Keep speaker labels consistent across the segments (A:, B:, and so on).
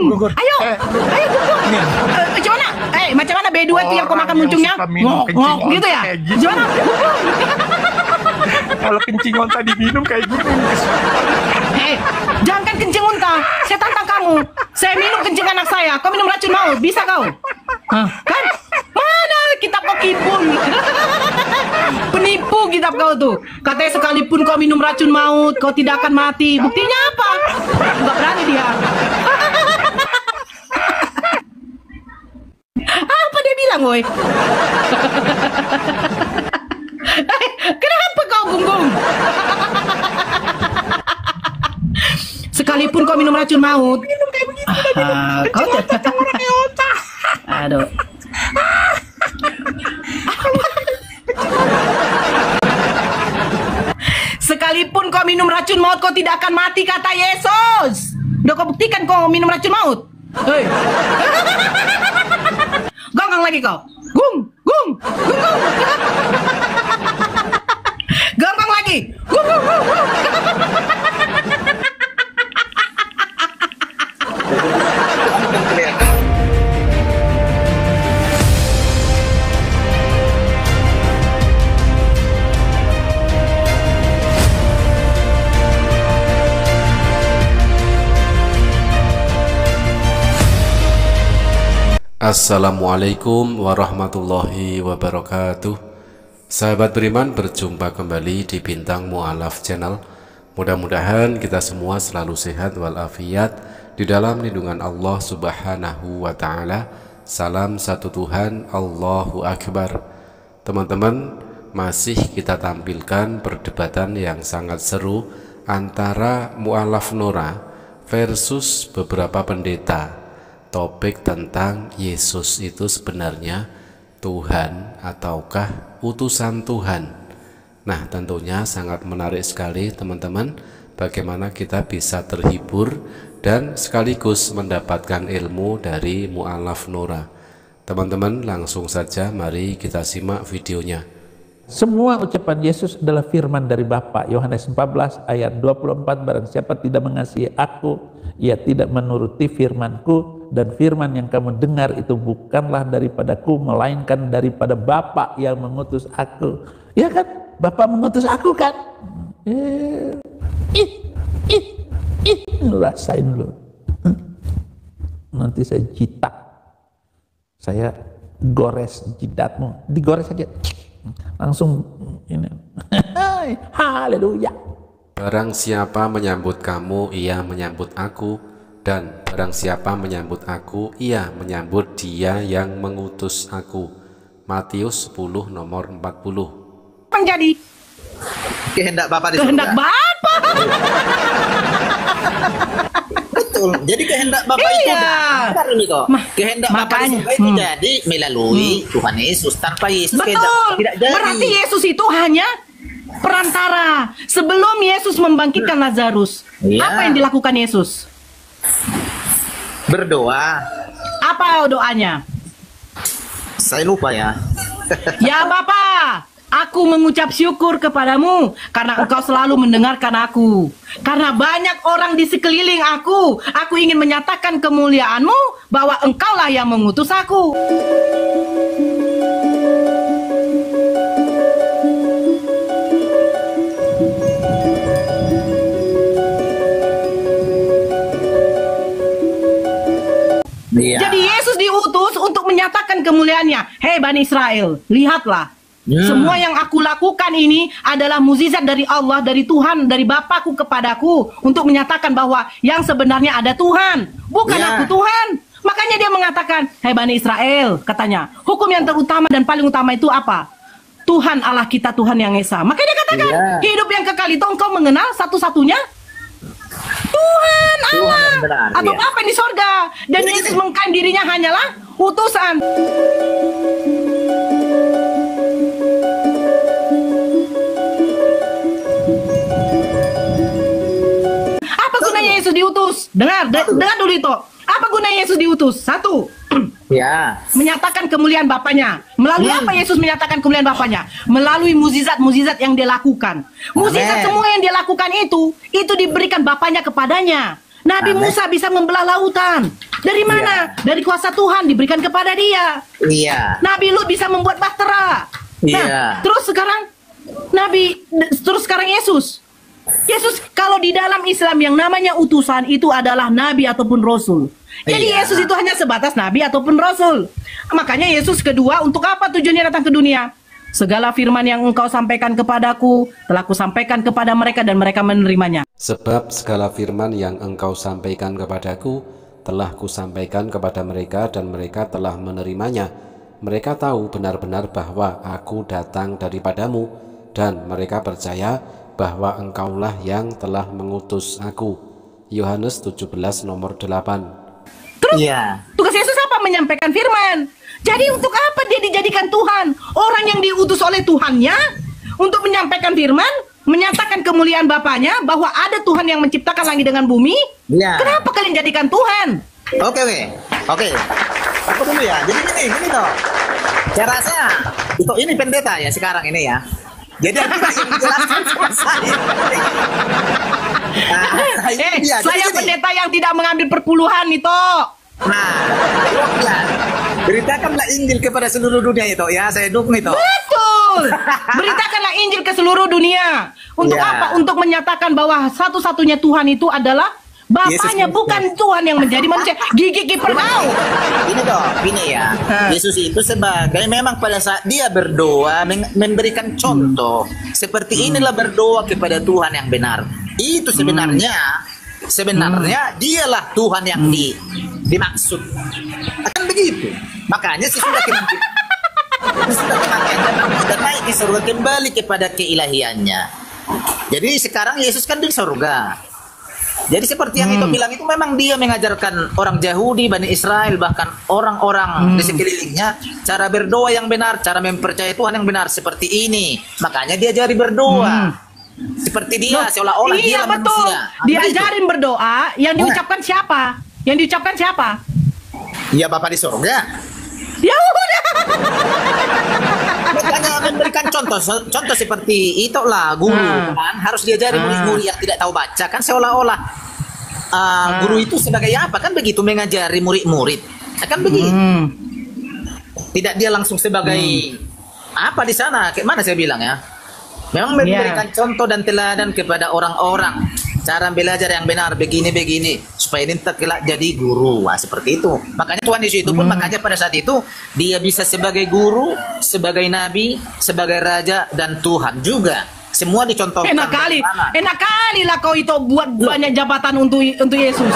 A: Gugur.
B: Ayo gugur. Macam mana? Macam mana B2 itu yang kau makan muncungnya? Ngok gitu ya? Gimana?
A: Kalau kencing unta diminum kayak gini.
B: Jangan kencing unta. Saya tantang kamu. Saya minum kencing anak saya. Kau minum racun maut. Bisa kau? Kan? Mana kitab kau kipun? Penipu kitab kau tuh. Katanya sekalipun kau minum racun maut, kau tidak akan mati. Buktinya apa? Enggak berani dia. Apa dia bilang, woi? Kenapa kau gunggong? Sekalipun kau minum racun maut, kau aduh. Sekalipun kau minum racun maut, kau tidak akan mati, kata Yesus. Udah kau buktikan kau minum racun maut. Hei. Gonggong lagi kau. Gung. Gonggong lagi. Gung.
C: Assalamualaikum warahmatullahi wabarakatuh. Sahabat beriman, berjumpa kembali di Bintang Mu'alaf Channel. Mudah-mudahan kita semua selalu sehat walafiat di dalam lindungan Allah Subhanahu wa ta'ala. Salam satu Tuhan, Allahu Akbar. Teman-teman, masih kita tampilkan perdebatan yang sangat seru antara Mu'alaf Nora versus beberapa pendeta. Topik tentang Yesus itu sebenarnya Tuhan ataukah utusan Tuhan. Nah, tentunya sangat menarik sekali teman-teman, bagaimana kita bisa terhibur dan sekaligus mendapatkan ilmu dari Mu'alaf Nora. Teman-teman, langsung saja mari kita simak videonya.
D: Semua ucapan Yesus adalah firman dari Bapa. Yohanes 14 ayat 24, barang siapa tidak mengasihi aku, ia tidak menuruti firmanku, dan firman yang kamu dengar itu bukanlah daripadaku, melainkan daripada Bapa yang mengutus aku. Ya kan? Bapa mengutus aku kan? Rasain lu. Nanti saya jitak. Saya gores jidatmu. Digores aja. Langsung ini. Haleluya.
C: Barang siapa menyambut kamu, ia menyambut aku, dan barang siapa menyambut aku, ia menyambut dia yang mengutus aku. Matius 10 nomor 40.
B: Menjadi
E: kehendak Bapa di
B: kehendak
E: surga.
B: Bapa.
E: Betul. Jadi kehendak Bapa itu benar ini kok. Kehendak Bapa di surga itu jadi melalui Tuhan Yesus. Tanpa Yesus
B: betul.
E: Tidak jadi.
B: Berarti Yesus itu hanya perantara. Sebelum Yesus membangkitkan Lazarus, apa yang dilakukan Yesus?
E: Berdoa.
B: Apa doanya?
E: Saya lupa ya.
B: Ya Bapa, aku mengucap syukur kepadamu karena engkau selalu mendengarkan aku. Karena banyak orang di sekeliling aku ingin menyatakan kemuliaanmu bahwa engkaulah yang mengutus aku. Jadi Yesus diutus untuk menyatakan kemuliaannya. Hei Bani Israel, lihatlah. Semua yang aku lakukan ini adalah mukjizat dari Allah, dari Tuhan, dari Bapakku kepadaku, untuk menyatakan bahwa yang sebenarnya ada Tuhan, bukan aku Tuhan. Makanya dia mengatakan, hei Bani Israel, katanya, hukum yang terutama dan paling utama itu apa? Tuhan Allah kita, Tuhan yang Esa. Makanya dia katakan, hidup yang kekal itu engkau mengenal satu-satunya Tuhan Allah, atau apa di sorga. Dan Yesus mengklaim dirinya hanyalah utusan. Apa gunanya Yesus diutus? Dengar dulu itu. Apa gunanya Yesus diutus? Satu, menyatakan kemuliaan Bapaknya. Melalui apa Yesus menyatakan kemuliaan Bapaknya? Melalui mukjizat-mukjizat yang dia lakukan. Mukjizat semua yang dia lakukan itu diberikan Bapaknya kepadanya. Nabi Musa bisa membelah lautan. Dari mana? Dari kuasa Tuhan diberikan kepada dia.
E: Iya.
B: Nabi Lut bisa membuat bahtera. Nah, terus sekarang Yesus. Yesus kalau di dalam Islam yang namanya utusan itu adalah nabi ataupun rasul. Jadi Yesus itu hanya sebatas nabi ataupun rasul. Makanya Yesus kedua, untuk apa tujuannya datang ke dunia? Segala firman yang engkau sampaikan kepadaku telah kusampaikan kepada mereka dan mereka menerimanya.
C: Sebab segala firman yang engkau sampaikan kepadaku telah kusampaikan kepada mereka dan mereka telah menerimanya. Mereka tahu benar-benar bahwa aku datang daripadamu dan mereka percaya bahwa engkaulah yang telah mengutus aku. Yohanes 17 nomor 8.
B: Terus tugas Yesus apa? Menyampaikan firman. Jadi untuk apa dia dijadikan Tuhan? Orang yang diutus oleh Tuhannya untuk menyampaikan firman, menyatakan kemuliaan Bapaknya, bahwa ada Tuhan yang menciptakan langit dengan bumi. Kenapa kalian jadikan Tuhan?
E: Oke. Aku dulu ya. Jadi gini toh. Saya rasa itu ini pendeta ya sekarang ini ya. Jadi aku ingin menjelaskan sama saya.
B: Saya pendeta yang tidak mengambil perpuluhan itu.
E: Beritakanlah Injil kepada seluruh dunia itu ya, saya dukung itu.
B: Betul. Beritakanlah Injil ke seluruh dunia. Untuk apa? Untuk menyatakan bahwa satu-satunya Tuhan itu adalah Bapaknya, bukan Tuhan yang menjadi manusia. Gigi kiper kau.
E: Ini ya. Yesus itu sebagai memang pada saat dia berdoa memberikan contoh. Seperti inilah berdoa kepada Tuhan yang benar. Itu sebenarnya dialah Tuhan yang dimaksud. Akan begitu. Makanya sesudah kematian dan naik di surga kembali kepada keilahiannya. Jadi sekarang Yesus kan di surga. Jadi seperti yang itu bilang, itu memang dia mengajarkan orang Yahudi, Bani Israel, bahkan orang-orang di sekelilingnya cara berdoa yang benar, cara mempercayai Tuhan yang benar seperti ini. Makanya dia ajari berdoa. Seperti dia, seolah-olah dia manusia.
B: Diajarin berdoa, yang diucapkan siapa? Yang diucapkan siapa?
E: Ya Bapa di surga.
B: Ya udah.
E: Makanya memberikan contoh seperti itulah guru kan harus diajari murid-murid yang tidak tahu baca kan, seolah-olah guru itu sebagai apa kan begitu, mengajari murid-murid akan begitu. Tidak dia langsung sebagai apa di sana, kayak mana saya bilang ya, memang memberikan contoh dan teladan kepada orang-orang cara belajar yang benar begini supaya ini kelak jadi guru. Seperti itu. Makanya Tuhan Yesus itu pun makanya pada saat itu dia bisa sebagai guru, sebagai nabi, sebagai raja dan Tuhan juga. Semua dicontohkan.
B: Enak kali lah kau itu buat banyak jabatan untuk Yesus.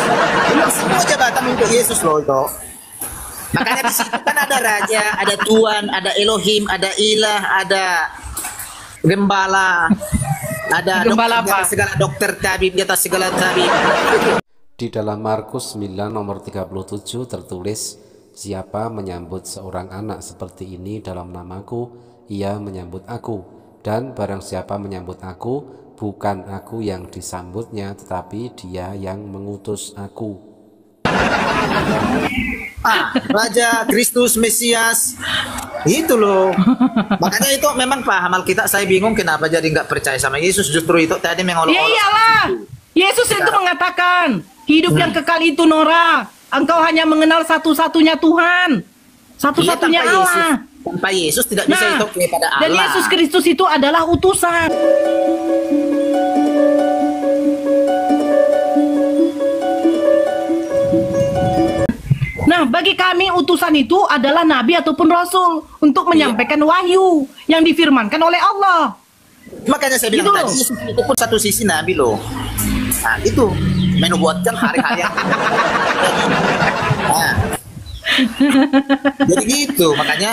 E: Semua jabatan untuk Yesus loh itu. Makanya di situ kan ada raja, ada Tuhan, ada Elohim, ada Ilah, ada gembala. Ada dokter, segala dokter, tabib, di atas segala tabib.
C: Di dalam Markus 9 nomor 37 tertulis, siapa menyambut seorang anak seperti ini dalam namaku, ia menyambut aku. Dan barang siapa menyambut aku, bukan aku yang disambutnya, tetapi dia yang mengutus aku.
E: Raja, Kristus, Mesias, itu loh. Makanya itu memang paham Alkitab. Saya bingung kenapa jadi nggak percaya sama Yesus. Justru itu tadi mengolok-olok.
B: Ya iyalah, Yesus itu mengatakan hidup yang kekal itu Nora. Engkau hanya mengenal satu-satunya Tuhan, satu-satunya Allah.
E: Tanpa Yesus tidak bisa itu kepada Allah.
B: Dan Yesus Kristus itu adalah utusan. Nah, bagi kami utusan itu adalah nabi ataupun rasul untuk menyampaikan wahyu yang difirmankan oleh Allah.
E: Makanya saya bilang tadi Yesus itu pun satu sisi nabi loh. Nah, itu menubuatkan hari-hari yang jadi gitu, makanya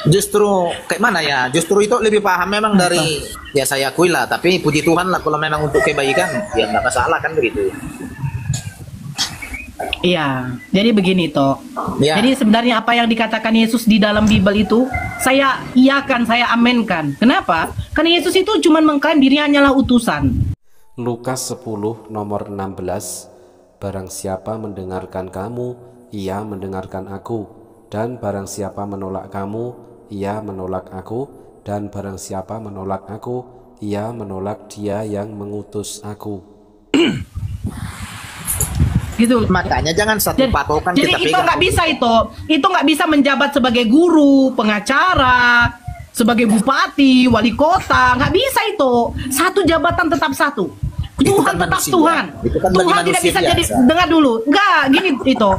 E: justru kayak mana ya, justru itu lebih paham memang dari ya saya akui lah, tapi puji Tuhan lah kalau memang untuk kebaikan ya nggak masalah kan begitu.
B: Iya, jadi begini toh. Jadi sebenarnya apa yang dikatakan Yesus di dalam Bible itu saya iakan, saya amenkan. Kenapa? Karena Yesus itu cuma mengklaim dirinya hanyalah utusan.
C: Lukas 10 nomor 16, barang siapa mendengarkan kamu, ia mendengarkan aku, dan barang siapa menolak kamu, ia menolak aku, dan barang siapa menolak aku, ia menolak dia yang mengutus aku.
B: Gitu.
E: Makanya jangan satu patokan
B: Jadi
E: kita
B: itu
E: pegang.
B: nggak bisa itu nggak bisa menjabat sebagai guru, pengacara, sebagai bupati, wali kota, nggak bisa itu. Satu jabatan tetap satu.
E: Itu
B: Tuhan
E: kan
B: tetap
E: manusia.
B: Tuhan.
E: Itu kan bagi
B: Tuhan tidak
E: manusia
B: bisa jadi,
E: biasa.
B: dengar dulu. Enggak, gini itu.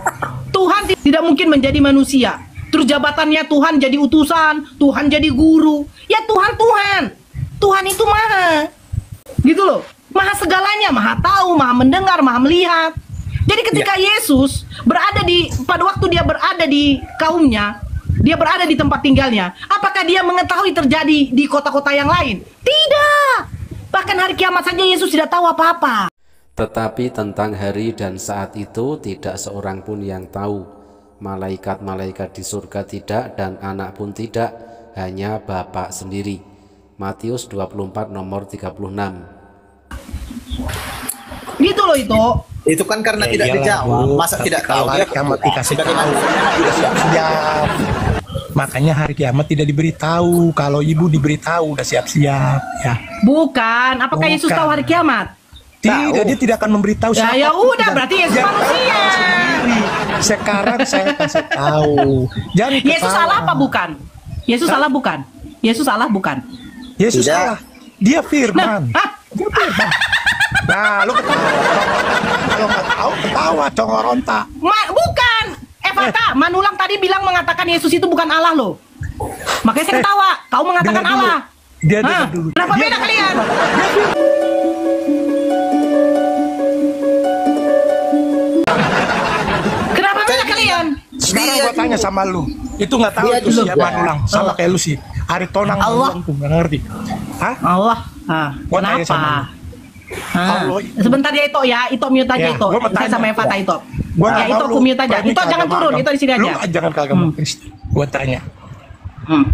B: Tuhan tidak mungkin menjadi manusia. Terus jabatannya Tuhan jadi utusan, Tuhan jadi guru. Ya Tuhan. Tuhan itu maha. Gitu loh. Maha segalanya, maha tahu, maha mendengar, maha melihat. Jadi ketika Yesus pada waktu dia berada di kaumnya, dia berada di tempat tinggalnya, apakah dia mengetahui terjadi di kota-kota yang lain? Tidak. Bahkan hari kiamat saja Yesus tidak tahu apa-apa.
C: Tetapi tentang hari dan saat itu tidak seorang pun yang tahu. Malaikat-malaikat di surga tidak dan anak pun tidak, hanya Bapa sendiri. Matius 24 nomor 36.
B: Gitu loh itu.
E: Itu kan karena tidak
A: iyalah,
E: dijawab.
A: Bu.
E: Masa tidak tahu?
A: Hari kiamat dikasih tahu. Udah siap-siap. Makanya hari kiamat tidak diberitahu. Kalau ibu diberitahu udah siap-siap ya.
B: Bukan. Apakah Yesus
A: Bukan.
B: tahu hari kiamat?
A: Tidak, dia tidak akan memberitahu siapa.
B: Ya udah, berarti Yesus manusia.
A: Sendiri. Sekarang saya kasih tahu. Jangan
B: Yesus
A: ketawa.
B: salah apa bukan? Yesus salah bukan? Yesus salah bukan?
A: Yesus
E: Tidak.
A: salah. Dia firman. Dia firman. Nah, lu ketawa. Kalau nggak tahu, ketawa congoronta.
B: Bukan. Fata, Manulang tadi bilang mengatakan Yesus itu bukan Allah loh. Makanya saya ketawa. Kau mengatakan
A: Dengar dulu.
B: Allah.
A: Dia
B: Hah?
A: dengar dulu.
B: Kenapa
A: Dia
B: beda
A: dengar
B: kalian? Kenapa beda kalian?
A: Sekarang
E: Dia
A: gua tanya sama lu. Itu nggak tahu
E: Dia
A: itu
E: dulu.
A: siapa Manulang. Sama kayak lu sih. Hari Tonang
B: Allah.
A: Manulang tuh nggak ngerti. Hah?
B: Allah. Hah,
A: Gua tanya sama
B: kenapa? Hah.
A: Allah.
B: Sebentar ya itu ya, itu mute aja
A: Ya,
B: itu.
A: gua mau
B: Saya
A: tanya.
B: sama Fata itu.
A: Gua
B: Ya
A: nggak
B: itu
A: tahu
B: aku
A: lu
B: mute aja.
A: pergi
B: Itu
A: ke
B: jangan
A: agama
B: turun,
A: agama.
B: itu di sini
A: Lu
B: aja.
A: jangan ke agama Kristen. Gua tanya.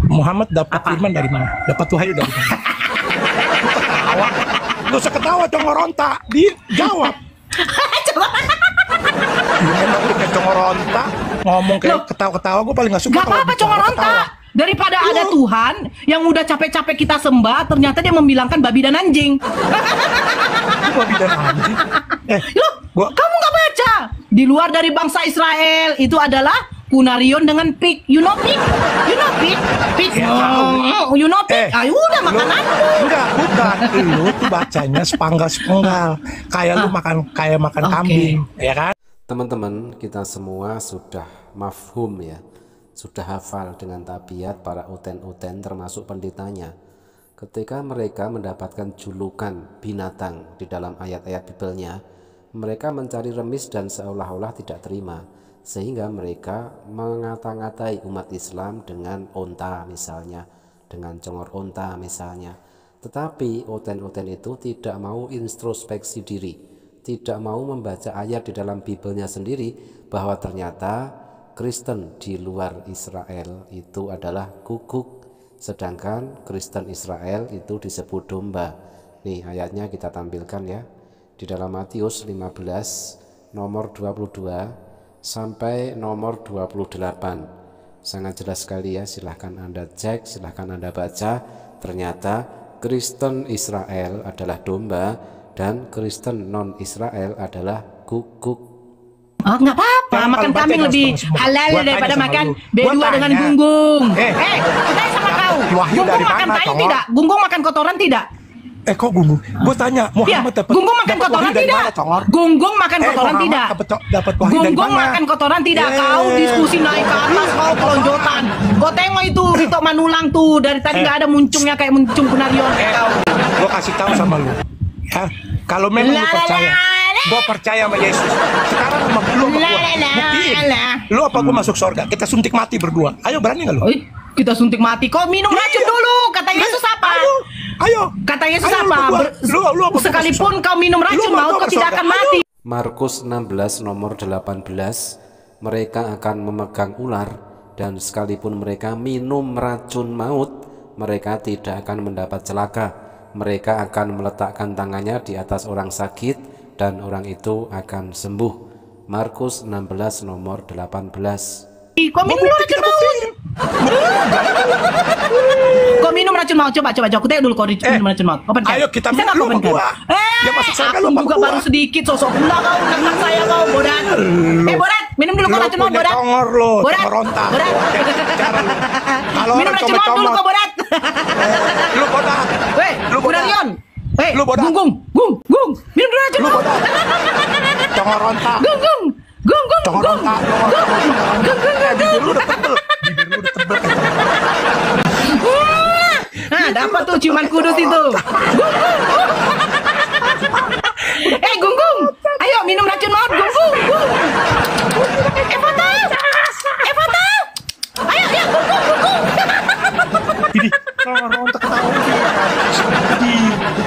A: Muhammad dapat
B: Apa?
A: firman dari mana? Dapat wahyu dari mana? Lu ketawa. Lu usah ketawa congoronta. Dia jawab. Gimana lu kayak congoronta ngomong kayak
B: Loh.
A: ketawa-ketawa, gue paling gak suka.
B: Gak
A: kalau
B: apa-apa
A: bicara
B: congoronta.
A: ketawa.
B: Daripada ada Tuhan yang udah capek-capek kita sembah, ternyata dia membilangkan babi dan anjing.
A: Itu babi dan anjing.
B: Loh,
A: Gua-
B: kamu nggak baca? Di luar dari bangsa Israel itu adalah Kunarion dengan pig. You know pig? You know pig? Pig.
A: Ya, tahu.
B: You know pig? Ayo udah
A: lu-
B: makananmu.
A: Enggak, bukan. Lu tuh bacanya sepenggal-sepenggal. Kayak lu makan
B: Oke.
A: kambing, ya kan?
C: Teman-teman, kita semua sudah mafhum ya, sudah hafal dengan tabiat para uten-uten termasuk pendetanya. Ketika mereka mendapatkan julukan binatang di dalam ayat-ayat Bibelnya, mereka mencari remis dan seolah-olah tidak terima, sehingga mereka mengata-ngatai umat Islam dengan onta misalnya, dengan congor onta misalnya. Tetapi uten-uten itu tidak mau introspeksi diri, tidak mau membaca ayat di dalam Bibelnya sendiri bahwa ternyata Kristen di luar Israel itu adalah guguk, sedangkan Kristen Israel itu disebut domba. Nih ayatnya kita tampilkan ya, di dalam Matius 15 nomor 22 sampai nomor 28. Sangat jelas sekali ya, silahkan Anda cek, silahkan Anda baca. Ternyata Kristen Israel adalah domba dan Kristen non-Israel adalah guguk.
B: Oh, nggak apa-apa,
A: Jangan
B: makan
A: kalau baca
B: kambing
A: jangan
B: lebih
A: semua.
B: halal
A: Gua tanya
B: daripada
A: sama
B: makan
A: lu.
B: B2
A: Gua
B: dengan
A: tanya.
B: gunggung.
A: Eh,
B: Saya sama kau.
A: Wahyu
B: Gunggung
A: dari
B: makan
A: mana,
B: tai
A: Congor?
B: tidak? Gunggung makan kotoran tidak?
A: Kok Gunggung? Gue tanya,
B: Iya,
A: Muhammad dapat
B: Gunggung makan
A: dapat
B: kotoran
A: wahyu dari
B: tidak?
A: mana, Congor?
B: Gunggung makan kotoran
A: Muhammad
B: tidak?
A: dapat wahyu dari
B: Gunggung
A: mana?
B: makan kotoran tidak?
A: Eh.
B: Kau diskusi naik ke atas, kau kelonjotan. Kau tengok itu Rito Manulang tuh, dari tadi nggak ada muncungnya kayak muncung Kunarion kayak kau.
A: Gue kasih tahu sama lu. Ya, kalau memang lu
B: La, la,
A: percaya,
B: la, la.
A: gue percaya sama Yesus. Sekarang lu apa
B: La,
A: gua?
B: la, la,
A: Buktiin.
B: la.
A: Lu apa gue masuk surga? Kita suntik mati berdua. Ayo berani nggak lu?
B: Oi, kita suntik mati. Kau minum racun dulu, kata Yesus apa?
A: Ayo.
B: Kata Yesus
A: Ayo,
B: apa?
A: lu apa gua
B: Sekalipun
A: masuk
B: kau minum
A: surga?
B: racun
A: Lu mau
B: maut,
A: gua
B: kau
A: ke
B: tidak
A: surga?
B: akan
A: Ayo.
B: mati.
C: Markus 16 nomor 18, mereka akan memegang ular dan sekalipun mereka minum racun maut, mereka tidak akan mendapat celaka. Mereka akan meletakkan tangannya di atas orang sakit dan orang itu akan sembuh. Markus 16 nomor 18.
B: Kau minum racun maut. Kau minum racun maut, coba aku tengok dulu kau minum racun maut. Open cam.
A: Ayo kita
B: Bisa nggak
A: minum
B: kau open cam?
A: gua. Yang masuk surga
B: aku
A: lupa
B: juga
A: gua.
B: baru sedikit, sosok pula kau kakak saya kau, Bodat. Bodat, minum dulu kau
A: Lu
B: racun maut,
A: punya
B: Bodat.
A: congor lu,
B: Bodat,
A: congor onta.
B: Bodat.
A: Kalau
B: Minum
A: orang
B: racun maut dulu
A: comot-comot.
B: kau, Bodat.
A: Lu bodak.
B: Weh,
A: Lu bodak.
B: udah Rion. Weh,
A: Lu bodak.
B: Gung, minum dulu racun
A: Lu
B: maut.
A: bodak. Congor onta.
B: Gung.
A: Congor onta. Bibir lu udah tebel.
B: Nah, dapat tuh ciuman kudus itu. Gung. Ayo minum racun maut, Gung. Fata. Ayo, Gung.
A: Ini congor onta ketahuan.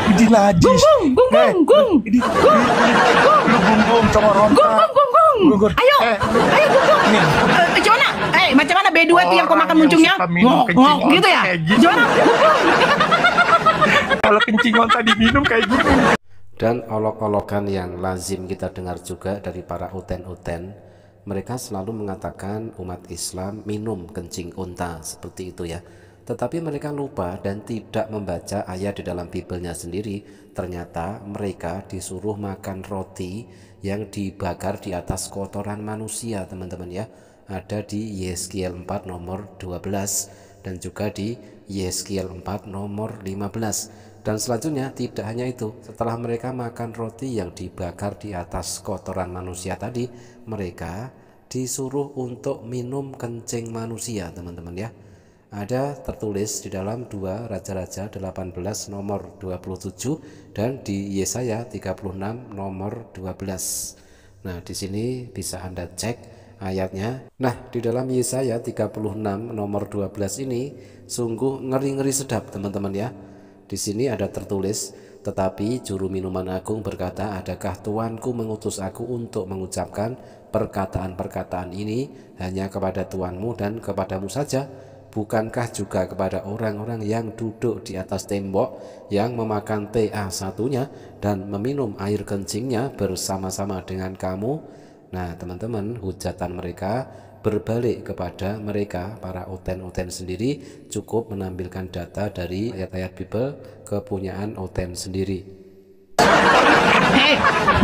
A: Ini najis.
B: Gung.
A: Ini lu gung congor onta.
B: Gung. Ayo, Gung.
A: Nih.
B: Gimana? Macam mana B2 itu yang kau makan
A: Orang yang
B: muncungnya?
A: suka minum kencing
B: Gitu ya?
A: kayak gitu.
B: Gimana?
A: Kalau kencing onta diminum kayak gitu.
C: Dan olok-olokan yang lazim kita dengar juga dari para uten-uten, mereka selalu mengatakan umat Islam minum kencing unta seperti itu ya. Tetapi mereka lupa dan tidak membaca ayat di dalam Biblenya sendiri. Ternyata mereka disuruh makan roti yang dibakar di atas kotoran manusia, teman-teman ya. Ada di Yeskiel 4 nomor 12 dan juga di Yeskiel 4 nomor 15. Dan selanjutnya tidak hanya itu, setelah mereka makan roti yang dibakar di atas kotoran manusia tadi, mereka disuruh untuk minum kencing manusia, teman-teman ya. Ada tertulis di dalam 2 Raja-Raja 18 nomor 27 dan di Yesaya 36 nomor 12. Nah, di sini bisa Anda cek ayatnya. Nah, di dalam Yesaya 36 nomor 12 ini sungguh ngeri-ngeri sedap, teman-teman ya. Di sini ada tertulis, tetapi juru minuman agung berkata, adakah Tuanku mengutus aku untuk mengucapkan perkataan-perkataan ini hanya kepada Tuanmu dan kepadamu saja? Bukankah juga kepada orang-orang yang duduk di atas tembok, yang memakan teh satunya dan meminum air kencingnya bersama-sama dengan kamu? Nah, teman-teman, hujatan mereka berbalik kepada mereka, para uten-uten sendiri. Cukup menampilkan data dari ayat-ayat Bible kepunyaan uten sendiri.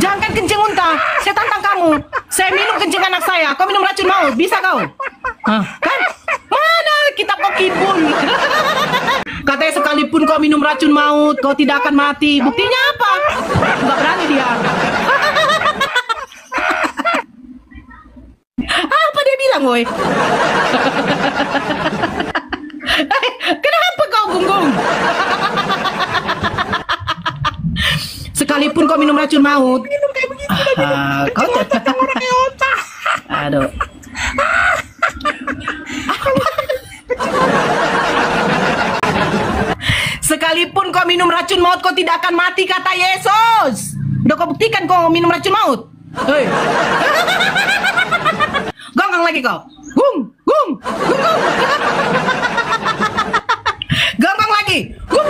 B: Jangan kencing unta. Saya tantang kamu. Saya minum kencing anak saya. Kau minum racun maut. Bisa kau? Kan? Mana kitab kau kibul? Katanya sekalipun kau minum racun maut, kau tidak akan mati. Buktinya apa? Nggak berani dia. Apa dia bilang, woi? Kenapa kau gung? Sekalipun kau minum racun maut, kau tetap orang kayak otak. Aduh. Sekalipun kau minum racun maut, kau tidak akan mati, kata Yesus. Udah kau buktikan kau minum racun maut. Hei. Gonggong lagi kau. Gung. Gonggong lagi. Gung.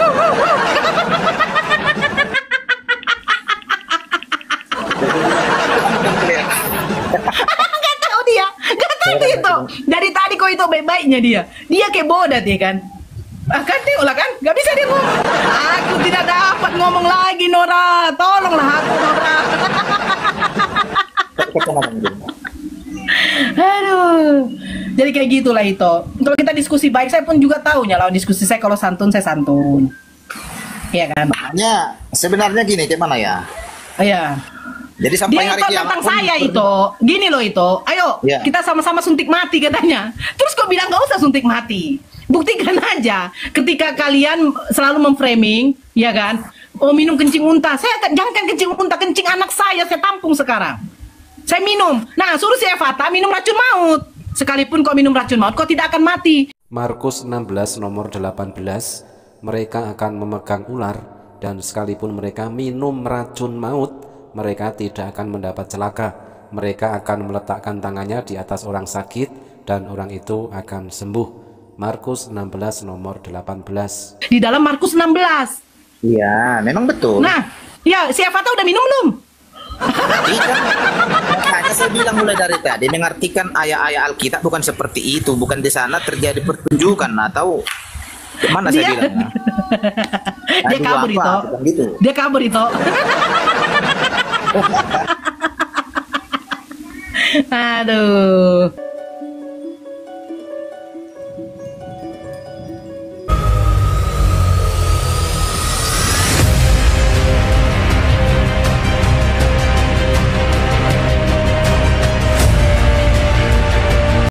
B: Gak tahu dia. Gak tahu itu. Dari tadi kau itu baik-baiknya dia. Dia kayak bodat ya kan. Kan tengoklah kan. Gak bisa dia ngomong. Aku tidak dapat ngomong lagi, Nora. Tolonglah aku, Nora. Aduh, jadi kayak gitulah itu. Kalau kita diskusi baik, saya pun juga tahu lawan diskusi saya kalau santun saya santun, iya kan?
E: Makanya sebenarnya gini, kayak mana ya?
B: Iya.
E: Jadi sampai
B: Dia
E: hari
B: itu
E: kiamat
B: tentang
E: pun
B: saya itu, gini loh itu. Ayo,
E: ya,
B: kita sama-sama suntik mati katanya. Terus kok bilang nggak usah suntik mati? Buktikan aja. Ketika kalian selalu memframing, ya kan? Oh minum kencing unta, jangan kencing unta, kencing anak saya tampung sekarang. Saya minum. Nah, suruh si Fata minum racun maut. Sekalipun kau minum racun maut, kau tidak akan mati.
C: Markus 16 nomor 18, mereka akan memegang ular, dan sekalipun mereka minum racun maut, mereka tidak akan mendapat celaka. Mereka akan meletakkan tangannya di atas orang sakit, dan orang itu akan sembuh. Markus 16 nomor 18.
B: Di dalam Markus 16.
E: Iya, memang betul.
B: Nah, ya si Fata udah minum belum?
E: Makanya saya bilang mulai dari tadi, mengartikan ayat-ayat Alkitab bukan seperti itu, bukan di sana terjadi pertunjukan atau mana saya bilang?
B: Dia kabur itu.
E: Gitu.
B: Dia kabur itu. Aduh.